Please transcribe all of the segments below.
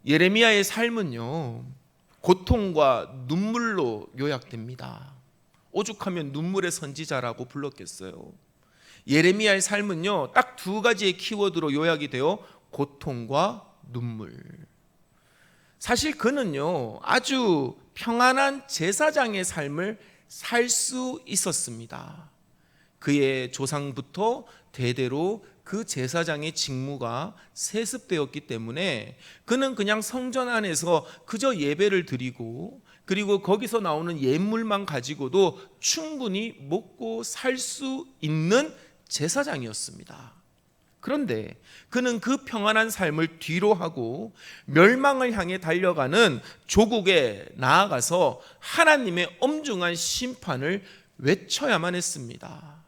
예레미야의 삶은요, 고통과 눈물로 요약됩니다. 오죽하면 눈물의 선지자라고 불렀겠어요. 예레미야의 삶은요, 딱 두 가지의 키워드로 요약이 되어 고통과 눈물. 사실 그는요, 아주 평안한 제사장의 삶을 살 수 있었습니다. 그의 조상부터 대대로 그 제사장의 직무가 세습되었기 때문에 그는 그냥 성전 안에서 그저 예배를 드리고, 그리고 거기서 나오는 예물만 가지고도 충분히 먹고 살 수 있는 제사장이었습니다. 그런데 그는 그 평안한 삶을 뒤로 하고 멸망을 향해 달려가는 조국에 나아가서 하나님의 엄중한 심판을 외쳐야만 했습니다.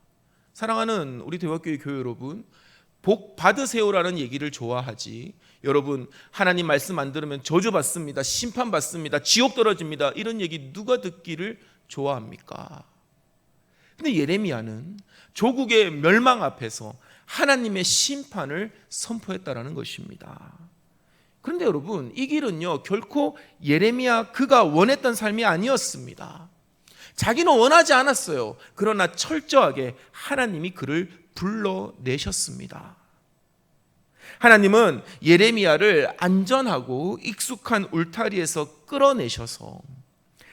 사랑하는 우리 대화교회 교회 여러분, 복 받으세요라는 얘기를 좋아하지, 여러분 하나님 말씀 안 들으면 저주받습니다, 심판받습니다, 지옥 떨어집니다, 이런 얘기 누가 듣기를 좋아합니까? 근데 예레미야는 조국의 멸망 앞에서 하나님의 심판을 선포했다라는 것입니다. 그런데 여러분, 이 길은요, 결코 예레미야 그가 원했던 삶이 아니었습니다. 자기는 원하지 않았어요. 그러나 철저하게 하나님이 그를 불러내셨습니다. 하나님은 예레미야를 안전하고 익숙한 울타리에서 끌어내셔서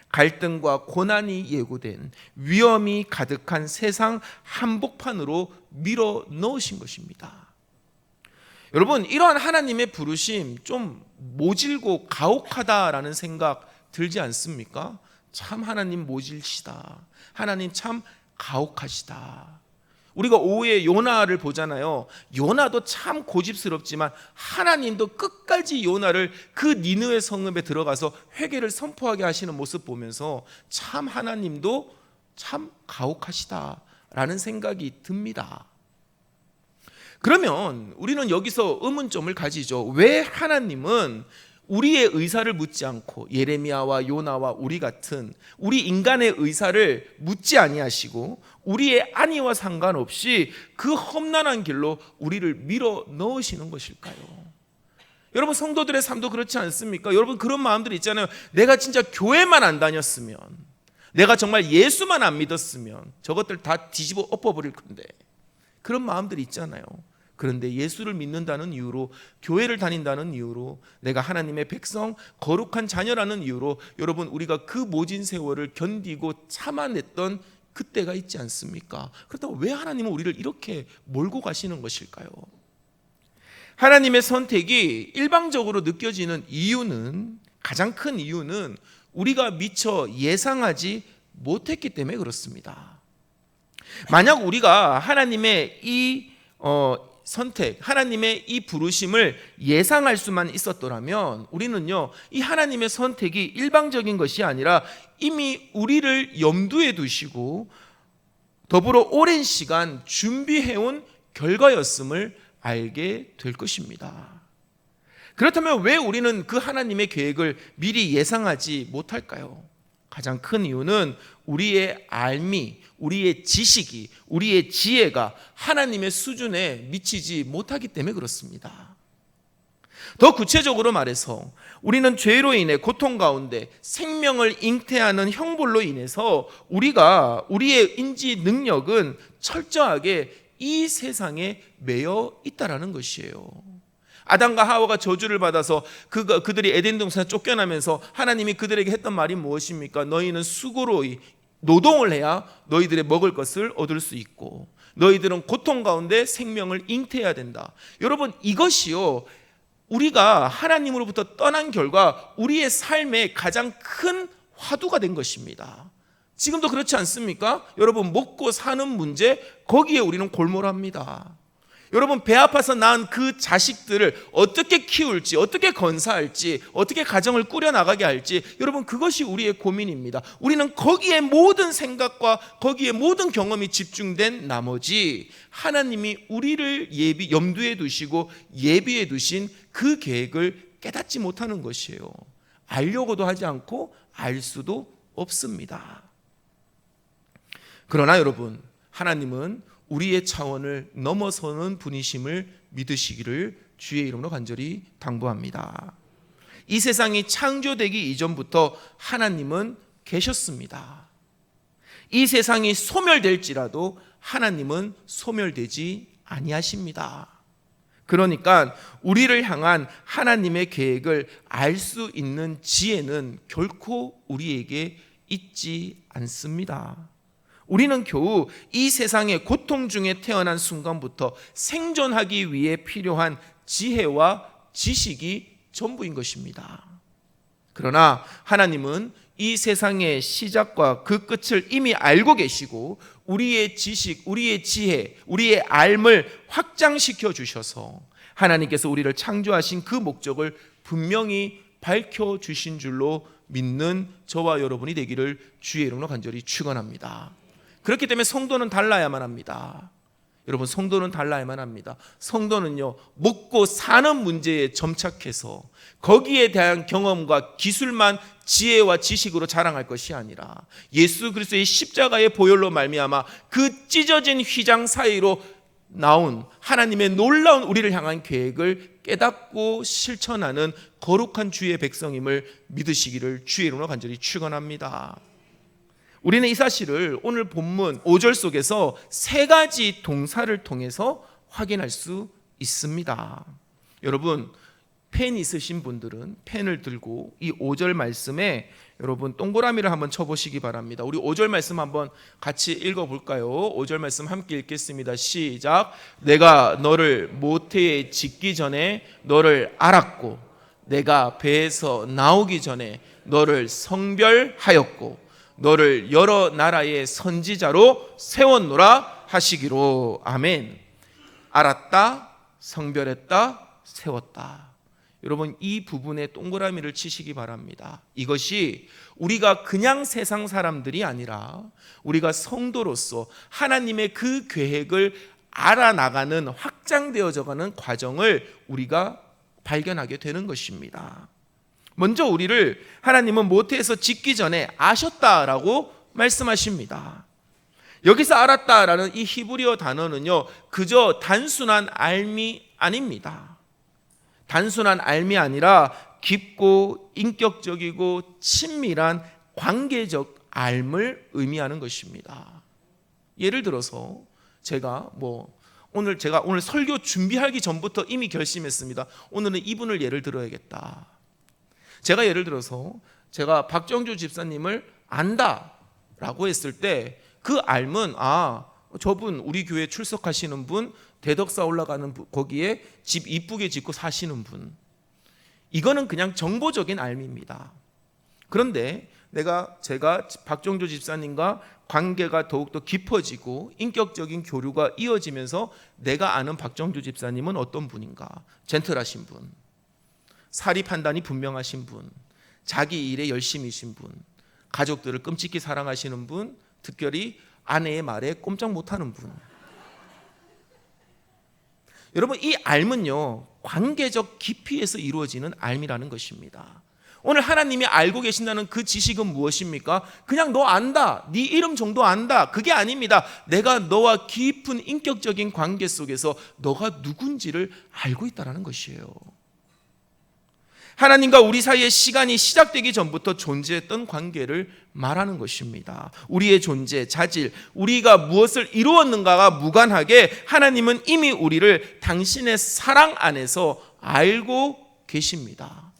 갈등과 고난이 예고된 위험이 가득한 세상 한복판으로 밀어 넣으신 것입니다. 여러분, 이러한 하나님의 부르심 좀 모질고 가혹하다라는 생각 들지 않습니까? 참 하나님 모질시다, 하나님 참 가혹하시다. 우리가 오후에 요나를 보잖아요. 요나도 참 고집스럽지만 하나님도 끝까지 요나를 그 니느웨 성읍에 들어가서 회개를 선포하게 하시는 모습 보면서 참 하나님도 참 가혹하시다라는 생각이 듭니다. 그러면 우리는 여기서 의문점을 가지죠. 왜 하나님은 우리의 의사를 묻지 않고 예레미야와 요나와 우리 같은 우리 인간의 의사를 묻지 아니하시고 우리의 안위와 상관없이 그 험난한 길로 우리를 밀어 넣으시는 것일까요? 여러분, 성도들의 삶도 그렇지 않습니까? 여러분, 그런 마음들이 있잖아요. 내가 진짜 교회만 안 다녔으면, 내가 정말 예수만 안 믿었으면 저것들 다 뒤집어 엎어버릴 건데, 그런 마음들이 있잖아요. 그런데 예수를 믿는다는 이유로, 교회를 다닌다는 이유로, 내가 하나님의 백성, 거룩한 자녀라는 이유로 여러분, 우리가 그 모진 세월을 견디고 참아냈던 그때가 있지 않습니까? 그렇다고 왜 하나님은 우리를 이렇게 몰고 가시는 것일까요? 하나님의 선택이 일방적으로 느껴지는 이유는, 가장 큰 이유는 우리가 미처 예상하지 못했기 때문에 그렇습니다. 만약 우리가 하나님의 이 선택, 하나님의 이 부르심을 예상할 수만 있었더라면 우리는요, 이 하나님의 선택이 일방적인 것이 아니라 이미 우리를 염두에 두시고 더불어 오랜 시간 준비해온 결과였음을 알게 될 것입니다. 그렇다면 왜 우리는 그 하나님의 계획을 미리 예상하지 못할까요? 가장 큰 이유는 우리의 알미, 우리의 지식이, 우리의 지혜가 하나님의 수준에 미치지 못하기 때문에 그렇습니다. 더 구체적으로 말해서 우리는 죄로 인해 고통 가운데 생명을 잉태하는 형벌로 인해서 우리의 인지 능력은 철저하게 이 세상에 매여 있다라는 것이에요. 아담과 하와가 저주를 받아서 그들이 에덴 동산에 쫓겨나면서 하나님이 그들에게 했던 말이 무엇입니까? 너희는 수고로 노동을 해야 너희들의 먹을 것을 얻을 수 있고 너희들은 고통 가운데 생명을 잉태해야 된다. 여러분, 이것이요, 우리가 하나님으로부터 떠난 결과 우리의 삶의 가장 큰 화두가 된 것입니다. 지금도 그렇지 않습니까? 여러분, 먹고 사는 문제, 거기에 우리는 골몰합니다. 여러분, 배 아파서 낳은 그 자식들을 어떻게 키울지, 어떻게 건사할지, 어떻게 가정을 꾸려나가게 할지, 여러분, 그것이 우리의 고민입니다. 우리는 거기에 모든 생각과 거기에 모든 경험이 집중된 나머지 하나님이 우리를 염두에 두시고 예비해 두신 그 계획을 깨닫지 못하는 것이에요. 알려고도 하지 않고 알 수도 없습니다. 그러나 여러분, 하나님은 우리의 차원을 넘어서는 분이심을 믿으시기를 주의 이름으로 간절히 당부합니다. 이 세상이 창조되기 이전부터 하나님은 계셨습니다. 이 세상이 소멸될지라도 하나님은 소멸되지 아니하십니다. 그러니까 우리를 향한 하나님의 계획을 알 수 있는 지혜는 결코 우리에게 있지 않습니다. 우리는 겨우 이 세상의 고통 중에 태어난 순간부터 생존하기 위해 필요한 지혜와 지식이 전부인 것입니다. 그러나 하나님은 이 세상의 시작과 그 끝을 이미 알고 계시고 우리의 지식, 우리의 지혜, 우리의 알을 확장시켜 주셔서 하나님께서 우리를 창조하신 그 목적을 분명히 밝혀주신 줄로 믿는 저와 여러분이 되기를 주의 이름으로 간절히 축원합니다. 그렇기 때문에 성도는 달라야만 합니다. 여러분, 성도는 달라야만 합니다. 성도는요, 먹고 사는 문제에 점착해서 거기에 대한 경험과 기술만 지혜와 지식으로 자랑할 것이 아니라 예수 그리스도의 십자가의 보혈로 말미암아 그 찢어진 휘장 사이로 나온 하나님의 놀라운 우리를 향한 계획을 깨닫고 실천하는 거룩한 주의 백성임을 믿으시기를 주의 이름으로 간절히 축원합니다. 우리는 이 사실을 오늘 본문 5절 속에서 세 가지 동사를 통해서 확인할 수 있습니다. 여러분, 펜 있으신 분들은 펜을 들고 이 5절 말씀에 여러분 동그라미를 한번 쳐보시기 바랍니다. 우리 5절 말씀 한번 같이 읽어볼까요? 5절 말씀 함께 읽겠습니다. 시작. 내가 너를 모태에 짓기 전에 너를 알았고 내가 배에서 나오기 전에 너를 성별하였고 너를 여러 나라의 선지자로 세웠노라 하시기로. 아멘. 알았다, 성별했다, 세웠다. 여러분, 이 부분에 동그라미를 치시기 바랍니다. 이것이 우리가 그냥 세상 사람들이 아니라 우리가 성도로서 하나님의 그 계획을 알아나가는, 확장되어져가는 과정을 우리가 발견하게 되는 것입니다. 먼저 우리를 하나님은 모태에서 짓기 전에 아셨다라고 말씀하십니다. 여기서 알았다라는 이 히브리어 단어는요, 그저 단순한 알미 아닙니다. 단순한 알미 아니라 깊고 인격적이고 친밀한 관계적 알을 의미하는 것입니다. 예를 들어서 제가 오늘 설교 준비하기 전부터 이미 결심했습니다. 오늘은 이분을 예를 들어야겠다. 제가 예를 들어서 제가 박정주 집사님을 안다라고 했을 때 그 알은 저분 우리 교회 출석하시는 분, 대덕사 올라가는 거기에 집 이쁘게 짓고 사시는 분. 이거는 그냥 정보적인 알미입니다. 그런데 제가 박정주 집사님과 관계가 더욱더 깊어지고 인격적인 교류가 이어지면서 내가 아는 박정주 집사님은 어떤 분인가? 젠틀하신 분, 사리 판단이 분명하신 분, 자기 일에 열심이신 분, 가족들을 끔찍히 사랑하시는 분, 특별히 아내의 말에 꼼짝 못하는 분. 여러분, 이 알은요, 관계적 깊이에서 이루어지는 알미라는 것입니다. 오늘 하나님이 알고 계신다는 그 지식은 무엇입니까? 그냥 너 안다, 네 이름 정도 안다, 그게 아닙니다. 내가 너와 깊은 인격적인 관계 속에서 너가 누군지를 알고 있다는 것이에요. 하나님과 우리 사이의 시간이 시작되기 전부터 존재했던 관계를 말하는 것입니다. 우리의 존재, 자질, 우리가 무엇을 이루었는가가 무관하게 하나님은 이미 우리를 당신의 사랑 안에서 알고 계십니다.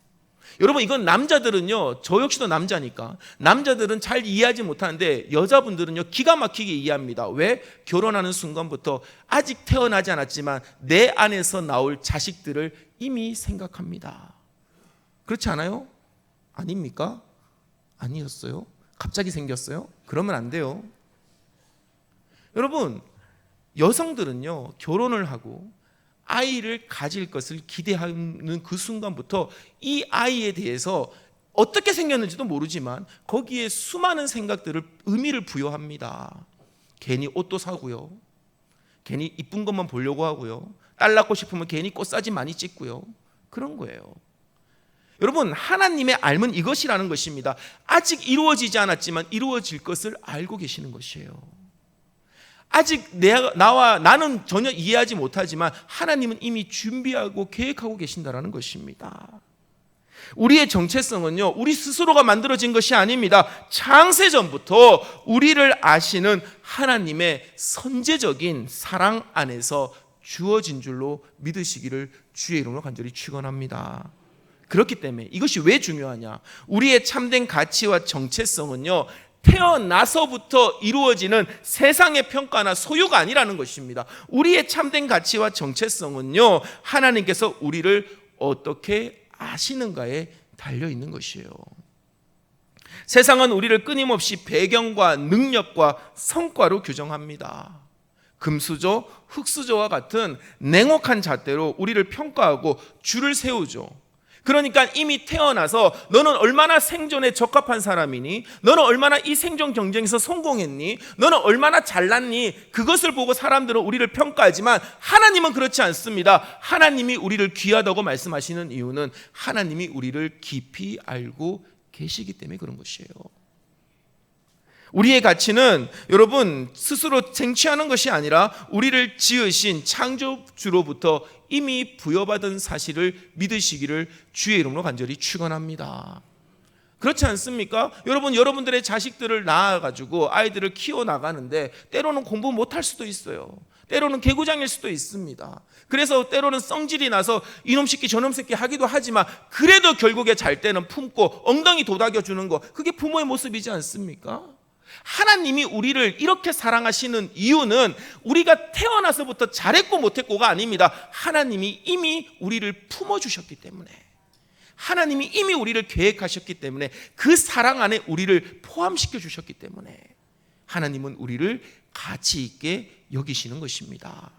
여러분, 이건 남자들은요, 저 역시도 남자니까 남자들은 잘 이해하지 못하는데 여자분들은요 기가 막히게 이해합니다. 왜? 결혼하는 순간부터 아직 태어나지 않았지만 내 안에서 나올 자식들을 이미 생각합니다. 그렇지 않아요? 아닙니까? 아니었어요? 갑자기 생겼어요? 그러면 안 돼요. 여러분, 여성들은요 결혼을 하고 아이를 가질 것을 기대하는 그 순간부터 이 아이에 대해서 어떻게 생겼는지도 모르지만 거기에 수많은 생각들을 의미를 부여합니다. 괜히 옷도 사고요, 괜히 이쁜 것만 보려고 하고요, 딸 낳고 싶으면 괜히 꽃사진 많이 찍고요, 그런 거예요. 여러분, 하나님의 알은 이것이라는 것입니다. 아직 이루어지지 않았지만 이루어질 것을 알고 계시는 것이에요. 아직 나는 전혀 이해하지 못하지만 하나님은 이미 준비하고 계획하고 계신다는 것입니다. 우리의 정체성은요, 우리 스스로가 만들어진 것이 아닙니다. 창세전부터 우리를 아시는 하나님의 선제적인 사랑 안에서 주어진 줄로 믿으시기를 주의 이름으로 간절히 축원합니다. 그렇기 때문에 이것이 왜 중요하냐? 우리의 참된 가치와 정체성은요, 태어나서부터 이루어지는 세상의 평가나 소유가 아니라는 것입니다. 우리의 참된 가치와 정체성은요, 하나님께서 우리를 어떻게 아시는가에 달려 있는 것이에요. 세상은 우리를 끊임없이 배경과 능력과 성과로 규정합니다. 금수저, 흙수저와 같은 냉혹한 잣대로 우리를 평가하고 줄을 세우죠. 그러니까 이미 태어나서 너는 얼마나 생존에 적합한 사람이니? 너는 얼마나 이 생존 경쟁에서 성공했니? 너는 얼마나 잘났니? 그것을 보고 사람들은 우리를 평가하지만 하나님은 그렇지 않습니다. 하나님이 우리를 귀하다고 말씀하시는 이유는 하나님이 우리를 깊이 알고 계시기 때문에 그런 것이에요. 우리의 가치는 여러분 스스로 쟁취하는 것이 아니라 우리를 지으신 창조주로부터 이미 부여받은 사실을 믿으시기를 주의 이름으로 간절히 축원합니다. 그렇지 않습니까? 여러분들의 자식들을 낳아가지고 아이들을 키워나가는데 때로는 공부 못할 수도 있어요. 때로는 개구장일 수도 있습니다. 그래서 때로는 성질이 나서 이놈 새끼 저놈 새끼 하기도 하지만 그래도 결국에 잘 때는 품고 엉덩이 도닥여주는 거, 그게 부모의 모습이지 않습니까? 하나님이 우리를 이렇게 사랑하시는 이유는 우리가 태어나서부터 잘했고 못했고가 아닙니다. 하나님이 이미 우리를 품어주셨기 때문에, 하나님이 이미 우리를 계획하셨기 때문에, 그 사랑 안에 우리를 포함시켜 주셨기 때문에 하나님은 우리를 가치 있게 여기시는 것입니다.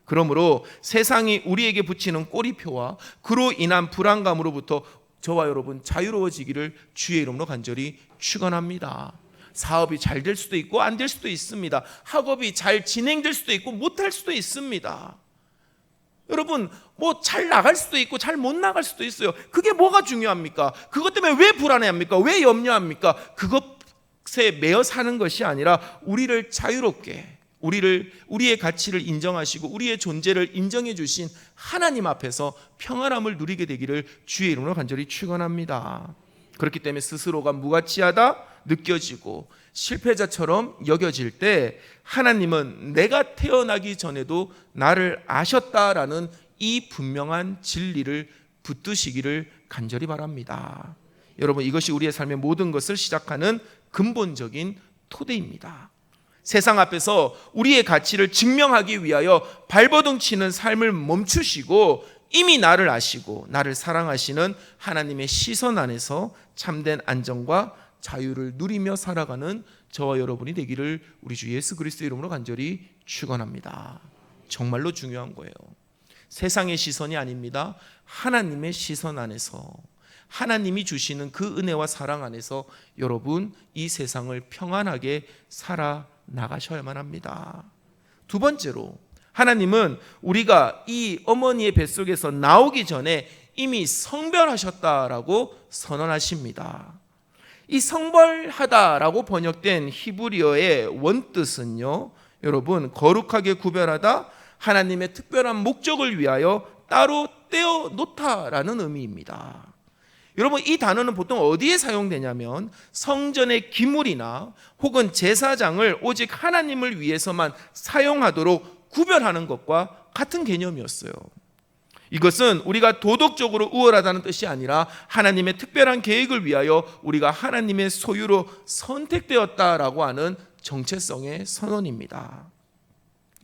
그러므로 세상이 우리에게 붙이는 꼬리표와 그로 인한 불안감으로부터 저와 여러분 자유로워지기를 주의 이름으로 간절히 축원합니다. 사업이 잘 될 수도 있고 안 될 수도 있습니다. 학업이 잘 진행될 수도 있고 못할 수도 있습니다. 여러분 뭐 잘 나갈 수도 있고 잘 못 나갈 수도 있어요. 그게 뭐가 중요합니까? 그것 때문에 왜 불안해합니까? 왜 염려합니까? 그것에 매여 사는 것이 아니라 우리를 자유롭게, 우리의 가치를 인정하시고 우리의 존재를 인정해 주신 하나님 앞에서 평안함을 누리게 되기를 주의 이름으로 간절히 축원합니다. 그렇기 때문에 스스로가 무가치하다 느껴지고 실패자처럼 여겨질 때 하나님은 내가 태어나기 전에도 나를 아셨다라는 이 분명한 진리를 붙드시기를 간절히 바랍니다. 여러분, 이것이 우리의 삶의 모든 것을 시작하는 근본적인 토대입니다. 세상 앞에서 우리의 가치를 증명하기 위하여 발버둥 치는 삶을 멈추시고 이미 나를 아시고 나를 사랑하시는 하나님의 시선 안에서 참된 안정과 자유를 누리며 살아가는 저와 여러분이 되기를 우리 주 예수 그리스도 이름으로 간절히 축원합니다. 정말로 중요한 거예요. 세상의 시선이 아닙니다. 하나님의 시선 안에서, 하나님이 주시는 그 은혜와 사랑 안에서 여러분 이 세상을 평안하게 살아나가셔야만 합니다. 두 번째로, 하나님은 우리가 이 어머니의 뱃속에서 나오기 전에 이미 성별하셨다라고 선언하십니다. 이 성별하다라고 번역된 히브리어의 원뜻은요, 여러분 거룩하게 구별하다, 하나님의 특별한 목적을 위하여 따로 떼어 놓다라는 의미입니다. 여러분 이 단어는 보통 어디에 사용되냐면 성전의 기물이나 혹은 제사장을 오직 하나님을 위해서만 사용하도록 구별하는 것과 같은 개념이었어요. 이것은 우리가 도덕적으로 우월하다는 뜻이 아니라 하나님의 특별한 계획을 위하여 우리가 하나님의 소유로 선택되었다라고 하는 정체성의 선언입니다.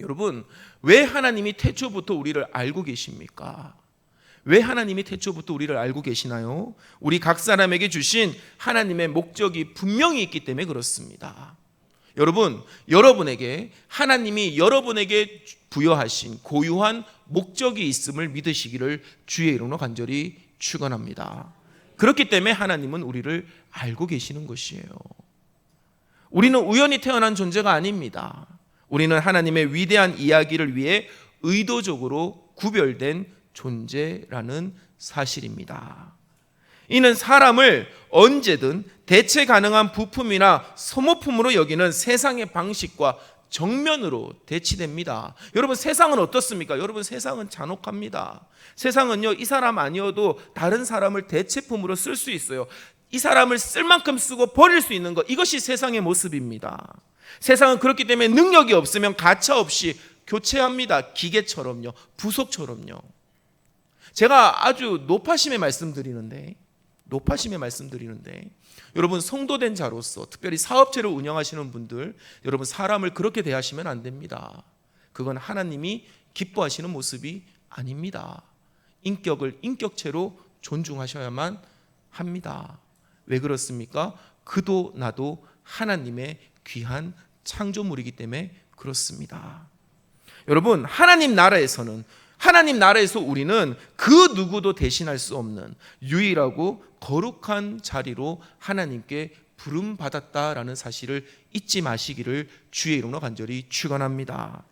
여러분, 왜 하나님이 태초부터 우리를 알고 계십니까? 왜 하나님이 태초부터 우리를 알고 계시나요? 우리 각 사람에게 주신 하나님의 목적이 분명히 있기 때문에 그렇습니다. 여러분, 여러분에게 하나님이 여러분에게 부여하신 고유한 목적이 있음을 믿으시기를 주의 이름으로 간절히 축원합니다. 그렇기 때문에 하나님은 우리를 알고 계시는 것이에요. 우리는 우연히 태어난 존재가 아닙니다. 우리는 하나님의 위대한 이야기를 위해 의도적으로 구별된 존재라는 사실입니다. 이는 사람을 언제든 대체 가능한 부품이나 소모품으로 여기는 세상의 방식과 정면으로 대치됩니다. 여러분, 세상은 어떻습니까? 여러분, 세상은 잔혹합니다. 세상은요, 이 사람 아니어도 다른 사람을 대체품으로 쓸 수 있어요. 이 사람을 쓸 만큼 쓰고 버릴 수 있는 것, 이것이 세상의 모습입니다. 세상은 그렇기 때문에 능력이 없으면 가차없이 교체합니다. 기계처럼요, 부속처럼요. 제가 아주 노파심에 말씀드리는데 여러분, 성도된 자로서 특별히 사업체를 운영하시는 분들, 여러분, 사람을 그렇게 대하시면 안 됩니다. 그건 하나님이 기뻐하시는 모습이 아닙니다. 인격을 인격체로 존중하셔야만 합니다. 왜 그렇습니까? 그도 나도 하나님의 귀한 창조물이기 때문에 그렇습니다. 여러분, 하나님 나라에서 우리는 그 누구도 대신할 수 없는 유일하고 거룩한 자리로 하나님께 부름받았다라는 사실을 잊지 마시기를 주의 이름으로 간절히 축원합니다.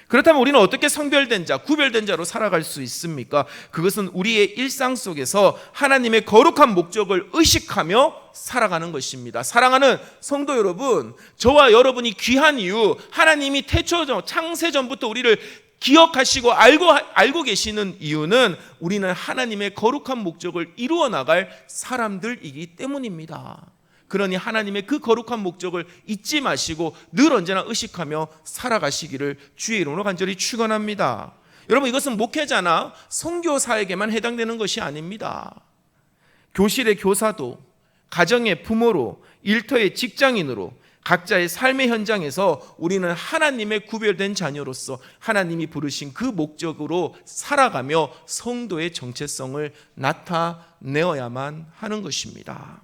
그렇다면 우리는 어떻게 성별된 자, 구별된 자로 살아갈 수 있습니까? 그것은 우리의 일상 속에서 하나님의 거룩한 목적을 의식하며 살아가는 것입니다. 사랑하는 성도 여러분, 저와 여러분이 귀한 이유, 하나님이 태초전, 창세전부터 우리를 기억하시고 알고 계시는 이유는 우리는 하나님의 거룩한 목적을 이루어 나갈 사람들이기 때문입니다. 그러니 하나님의 그 거룩한 목적을 잊지 마시고 늘 언제나 의식하며 살아가시기를 주의 이름으로 간절히 축원합니다. 여러분, 이것은 목회자나 선교사에게만 해당되는 것이 아닙니다. 교실의 교사도, 가정의 부모로, 일터의 직장인으로, 각자의 삶의 현장에서 우리는 하나님의 구별된 자녀로서 하나님이 부르신 그 목적으로 살아가며 성도의 정체성을 나타내어야만 하는 것입니다.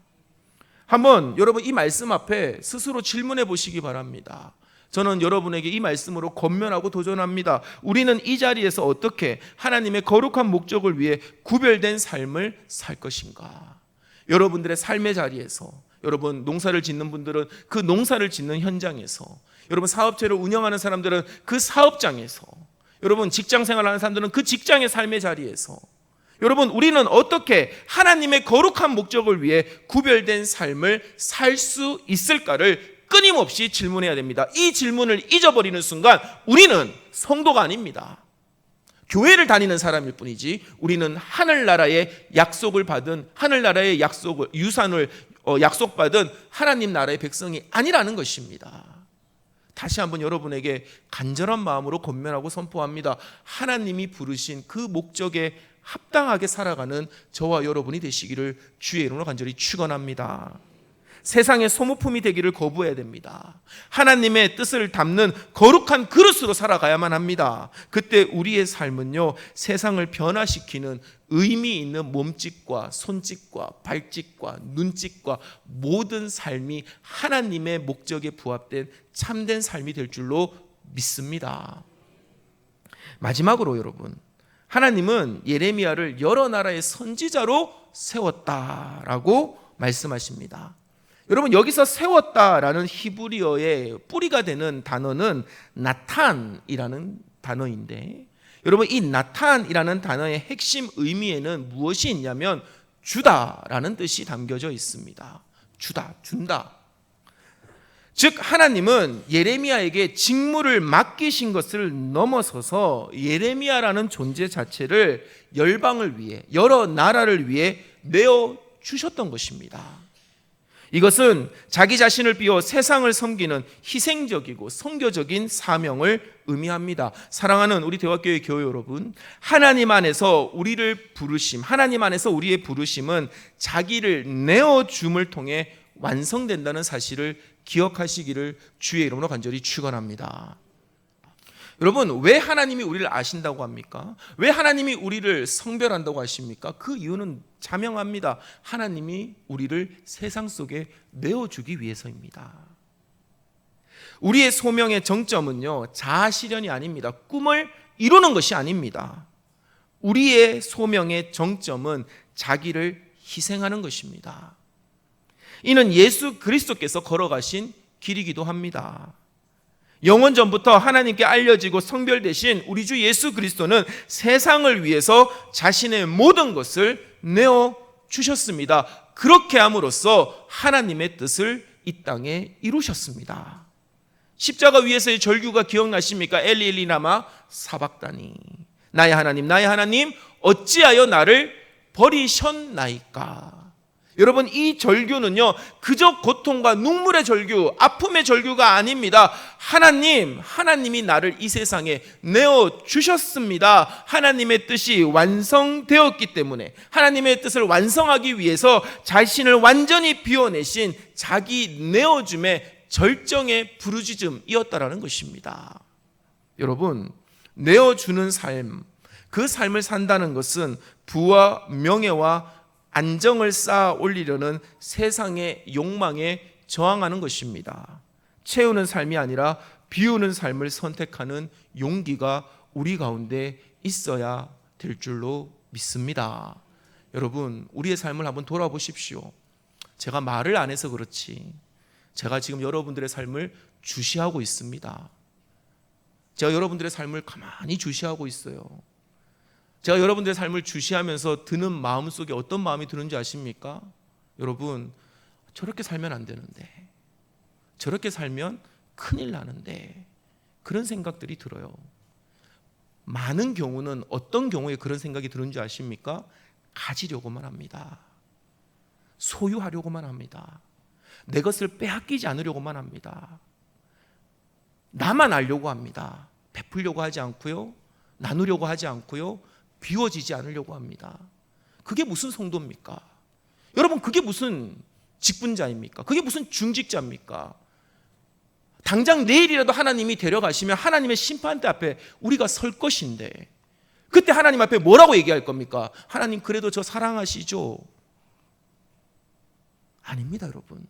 한번 여러분, 이 말씀 앞에 스스로 질문해 보시기 바랍니다. 저는 여러분에게 이 말씀으로 권면하고 도전합니다. 우리는 이 자리에서 어떻게 하나님의 거룩한 목적을 위해 구별된 삶을 살 것인가? 여러분들의 삶의 자리에서, 여러분 농사를 짓는 분들은 그 농사를 짓는 현장에서, 여러분 사업체를 운영하는 사람들은 그 사업장에서, 여러분 직장 생활하는 사람들은 그 직장의 삶의 자리에서, 여러분 우리는 어떻게 하나님의 거룩한 목적을 위해 구별된 삶을 살 수 있을까를 끊임없이 질문해야 됩니다. 이 질문을 잊어버리는 순간 우리는 성도가 아닙니다. 교회를 다니는 사람일 뿐이지 우리는 하늘나라의 약속을 받은, 하늘나라의 유산을 약속받은 하나님 나라의 백성이 아니라는 것입니다. 다시 한번 여러분에게 간절한 마음으로 권면하고 선포합니다. 하나님이 부르신 그 목적에 합당하게 살아가는 저와 여러분이 되시기를 주의 이름으로 간절히 축원합니다. 세상의 소모품이 되기를 거부해야 됩니다. 하나님의 뜻을 담는 거룩한 그릇으로 살아가야만 합니다. 그때 우리의 삶은요, 세상을 변화시키는 의미 있는 몸짓과 손짓과 발짓과 눈짓과 모든 삶이 하나님의 목적에 부합된 참된 삶이 될 줄로 믿습니다. 마지막으로 여러분, 하나님은 예레미야를 여러 나라의 선지자로 세웠다라고 말씀하십니다. 여러분, 여기서 세웠다라는 히브리어의 뿌리가 되는 단어는 나탄이라는 단어인데, 여러분 이 나탄이라는 단어의 핵심 의미에는 무엇이 있냐면 주다라는 뜻이 담겨져 있습니다. 주다, 준다. 즉 하나님은 예레미야에게 직무를 맡기신 것을 넘어서서 예레미야라는 존재 자체를 열방을 위해, 여러 나라를 위해 내어주셨던 것입니다. 이것은 자기 자신을 비워 세상을 섬기는 희생적이고 선교적인 사명을 의미합니다. 사랑하는 우리 대화교회 교회 여러분, 하나님 안에서 우리를 부르심, 하나님 안에서 우리의 부르심은 자기를 내어줌을 통해 완성된다는 사실을 기억하시기를 주의 이름으로 간절히 축원합니다. 여러분, 왜 하나님이 우리를 아신다고 합니까? 왜 하나님이 우리를 성별한다고 하십니까? 그 이유는 자명합니다. 하나님이 우리를 세상 속에 내어주기 위해서입니다. 우리의 소명의 정점은요, 자아실현이 아닙니다. 꿈을 이루는 것이 아닙니다. 우리의 소명의 정점은 자기를 희생하는 것입니다. 이는 예수 그리스도께서 걸어가신 길이기도 합니다. 영원 전부터 하나님께 알려지고 성별되신 우리 주 예수 그리스도는 세상을 위해서 자신의 모든 것을 내어주셨습니다. 그렇게 함으로써 하나님의 뜻을 이 땅에 이루셨습니다. 십자가 위에서의 절규가 기억나십니까? 엘리 엘리 라마 사박다니, 나의 하나님 나의 하나님 어찌하여 나를 버리셨나이까. 여러분, 이 절규는요 그저 고통과 눈물의 절규, 아픔의 절규가 아닙니다. 하나님이 나를 이 세상에 내어주셨습니다. 하나님의 뜻이 완성되었기 때문에, 하나님의 뜻을 완성하기 위해서 자신을 완전히 비워내신 자기 내어줌의 절정의 부르짖음이었다라는 것입니다. 여러분, 내어주는 삶, 그 삶을 산다는 것은 부와 명예와 안정을 쌓아 올리려는 세상의 욕망에 저항하는 것입니다. 채우는 삶이 아니라 비우는 삶을 선택하는 용기가 우리 가운데 있어야 될 줄로 믿습니다. 여러분, 우리의 삶을 한번 돌아보십시오. 제가 말을 안 해서 그렇지 제가 지금 여러분들의 삶을 주시하고 있습니다. 제가 여러분들의 삶을 가만히 주시하고 있어요. 제가 여러분들의 삶을 주시하면서 드는 마음 속에 어떤 마음이 드는지 아십니까? 여러분, 저렇게 살면 안 되는데, 저렇게 살면 큰일 나는데, 그런 생각들이 들어요. 많은 경우는 어떤 경우에 그런 생각이 드는지 아십니까? 가지려고만 합니다. 소유하려고만 합니다. 내 것을 빼앗기지 않으려고만 합니다. 나만 알려고 합니다. 베풀려고 하지 않고요, 나누려고 하지 않고요, 비워지지 않으려고 합니다. 그게 무슨 성도입니까? 여러분, 그게 무슨 직분자입니까? 그게 무슨 중직자입니까? 당장 내일이라도 하나님이 데려가시면 하나님의 심판대 앞에 우리가 설 것인데, 그때 하나님 앞에 뭐라고 얘기할 겁니까? 하나님, 그래도 저 사랑하시죠? 아닙니다, 여러분.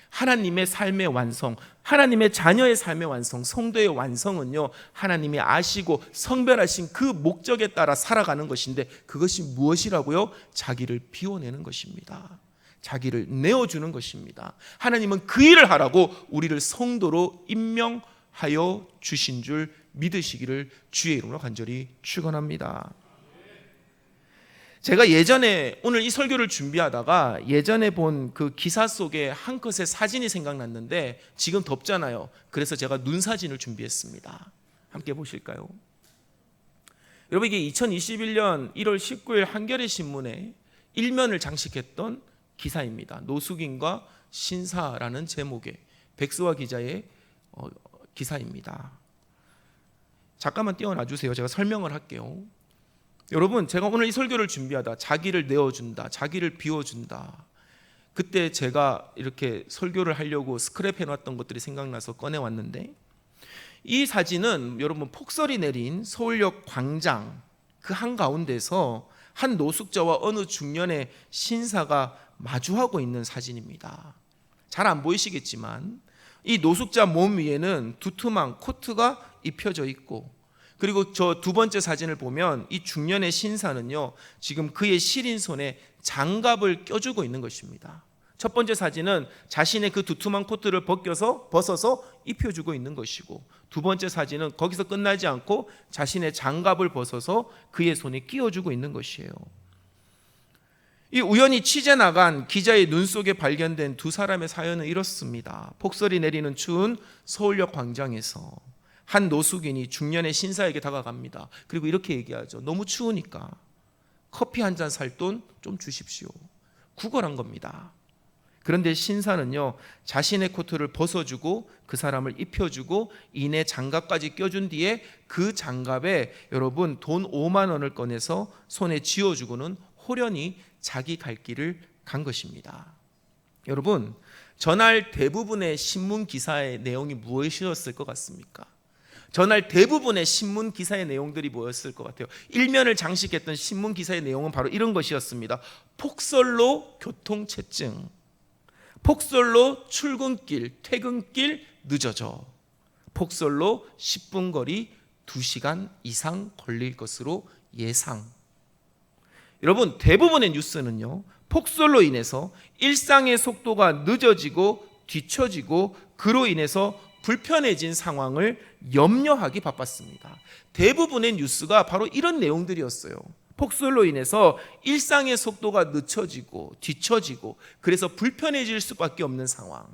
하나님의 삶의 완성, 하나님의 자녀의 삶의 완성, 성도의 완성은요 하나님이 아시고 성별하신 그 목적에 따라 살아가는 것인데, 그것이 무엇이라고요? 자기를 비워내는 것입니다. 자기를 내어주는 것입니다. 하나님은 그 일을 하라고 우리를 성도로 임명하여 주신 줄 믿으시기를 주의 이름으로 간절히 축원합니다. 제가 예전에, 오늘 이 설교를 준비하다가 예전에 본 그 기사 속에 한 컷의 사진이 생각났는데, 지금 덥잖아요. 그래서 제가 눈 사진을 준비했습니다. 함께 보실까요? 여러분, 이게 2021년 1월 19일 한겨레 신문에 일면을 장식했던 기사입니다. 노숙인과 신사라는 제목의 백수와 기자의 기사입니다. 잠깐만 띄워놔 주세요. 제가 설명을 할게요. 여러분, 제가 오늘 이 설교를 준비하다 자기를 내어준다, 자기를 비워준다, 그때 제가 이렇게 설교를 하려고 스크랩 해놨던 것들이 생각나서 꺼내왔는데, 이 사진은 여러분 폭설이 내린 서울역 광장 그 한가운데서 한 노숙자와 어느 중년의 신사가 마주하고 있는 사진입니다. 잘 안 보이시겠지만 이 노숙자 몸 위에는 두툼한 코트가 입혀져 있고, 그리고 저 두 번째 사진을 보면 이 중년의 신사는요 지금 그의 시린 손에 장갑을 껴주고 있는 것입니다. 첫 번째 사진은 자신의 그 두툼한 코트를 벗어서 입혀주고 있는 것이고, 두 번째 사진은 거기서 끝나지 않고 자신의 장갑을 벗어서 그의 손에 끼워주고 있는 것이에요. 이 우연히 취재 나간 기자의 눈 속에 발견된 두 사람의 사연은 이렇습니다. 폭설이 내리는 추운 서울역 광장에서 한 노숙인이 중년의 신사에게 다가갑니다. 그리고 이렇게 얘기하죠. 너무 추우니까 커피 한 잔 살 돈 좀 주십시오. 구걸한 겁니다. 그런데 신사는요 자신의 코트를 벗어주고 그 사람을 입혀주고 이내 장갑까지 껴준 뒤에 그 장갑에 여러분 돈 5만 원을 꺼내서 손에 쥐어주고는 호련히 자기 갈 길을 간 것입니다. 여러분, 전날 대부분의 신문 기사의 내용이 무엇이었을 것 같습니까? 전날 대부분의 신문 기사의 내용들이 뭐였을 것 같아요? 일면을 장식했던 신문 기사의 내용은 바로 이런 것이었습니다. 폭설로 교통체증, 폭설로 출근길, 퇴근길 늦어져, 폭설로 10분 거리 2시간 이상 걸릴 것으로 예상. 여러분, 대부분의 뉴스는요 폭설로 인해서 일상의 속도가 늦어지고 뒤처지고 그로 인해서 불편해진 상황을 염려하기 바빴습니다. 대부분의 뉴스가 바로 이런 내용들이었어요. 폭설로 인해서 일상의 속도가 늦춰지고 뒤처지고 그래서 불편해질 수밖에 없는 상황.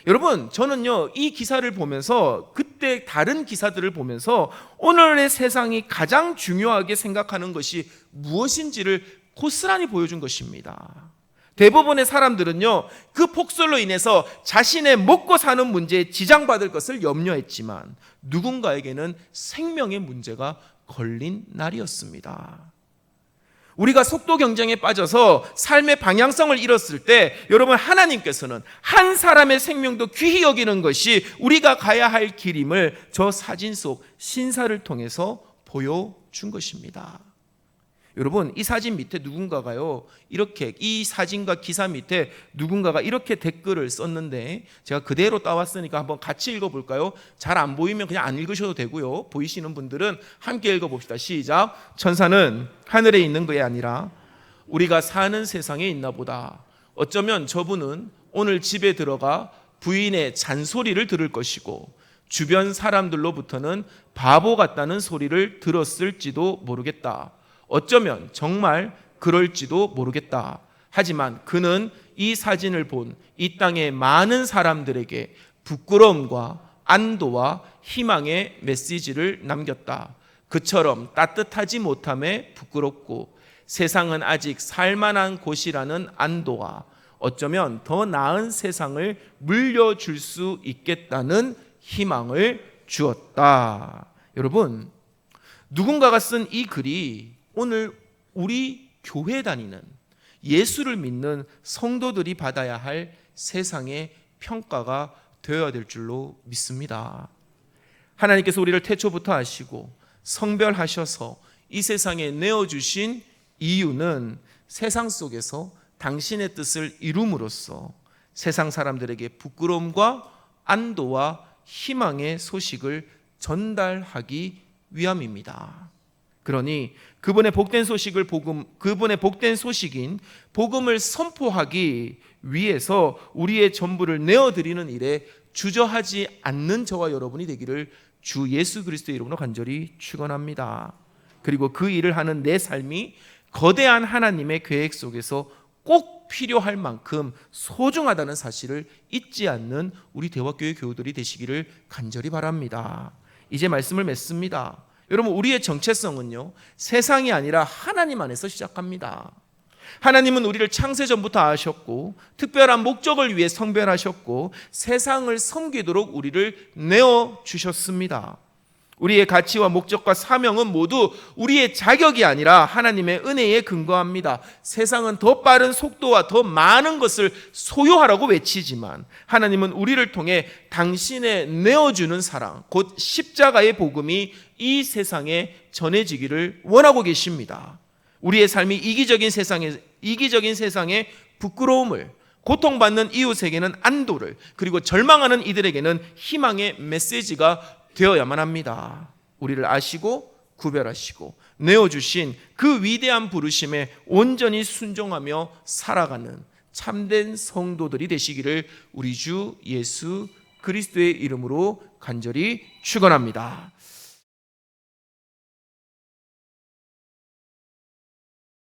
여러분, 저는요 이 기사를 보면서, 그때 다른 기사들을 보면서 오늘의 세상이 가장 중요하게 생각하는 것이 무엇인지를 고스란히 보여준 것입니다. 대부분의 사람들은요 그 폭설로 인해서 자신의 먹고 사는 문제에 지장받을 것을 염려했지만, 누군가에게는 생명의 문제가 걸린 날이었습니다. 우리가 속도 경쟁에 빠져서 삶의 방향성을 잃었을 때, 여러분, 하나님께서는 한 사람의 생명도 귀히 여기는 것이 우리가 가야 할 길임을 저 사진 속 신사를 통해서 보여준 것입니다. 여러분, 이 사진 밑에 누군가가요 이렇게, 이 사진과 기사 밑에 누군가가 이렇게 댓글을 썼는데, 제가 그대로 따왔으니까 한번 같이 읽어볼까요? 잘 안 보이면 그냥 안 읽으셔도 되고요, 보이시는 분들은 함께 읽어봅시다. 시작. 천사는 하늘에 있는 것이 아니라 우리가 사는 세상에 있나 보다. 어쩌면 저분은 오늘 집에 들어가 부인의 잔소리를 들을 것이고, 주변 사람들로부터는 바보 같다는 소리를 들었을지도 모르겠다. 어쩌면 정말 그럴지도 모르겠다. 하지만 그는 이 사진을 본 이 땅의 많은 사람들에게 부끄러움과 안도와 희망의 메시지를 남겼다. 그처럼 따뜻하지 못함에 부끄럽고, 세상은 아직 살만한 곳이라는 안도와 어쩌면 더 나은 세상을 물려줄 수 있겠다는 희망을 주었다. 여러분, 누군가가 쓴 이 글이 오늘 우리 교회 다니는, 예수를 믿는 성도들이 받아야 할 세상의 평가가 되어야 될 줄로 믿습니다. 하나님께서 우리를 태초부터 아시고 성별하셔서 이 세상에 내어주신 이유는 세상 속에서 당신의 뜻을 이룸으로써 세상 사람들에게 부끄러움과 안도와 희망의 소식을 전달하기 위함입니다. 그러니 그분의 복된 소식인 복음을 선포하기 위해서 우리의 전부를 내어드리는 일에 주저하지 않는 저와 여러분이 되기를 주 예수 그리스도의 이름으로 간절히 축원합니다. 그리고 그 일을 하는 내 삶이 거대한 하나님의 계획 속에서 꼭 필요할 만큼 소중하다는 사실을 잊지 않는 우리 대화교회 교우들이 되시기를 간절히 바랍니다. 이제 말씀을 맺습니다. 여러분, 우리의 정체성은요 세상이 아니라 하나님 안에서 시작합니다. 하나님은 우리를 창세 전부터 아셨고 특별한 목적을 위해 성별하셨고 세상을 섬기도록 우리를 내어주셨습니다. 우리의 가치와 목적과 사명은 모두 우리의 자격이 아니라 하나님의 은혜에 근거합니다. 세상은 더 빠른 속도와 더 많은 것을 소유하라고 외치지만 하나님은 우리를 통해 당신의 내어주는 사랑, 곧 십자가의 복음이 이 세상에 전해지기를 원하고 계십니다. 우리의 삶이 이기적인 세상의 부끄러움을, 고통받는 이웃에게는 안도를, 그리고 절망하는 이들에게는 희망의 메시지가 되어야만 합니다. 우리를 아시고 구별하시고 내어주신 그 위대한 부르심에 온전히 순종하며 살아가는 참된 성도들이 되시기를 우리 주 예수 그리스도의 이름으로 간절히 축원합니다.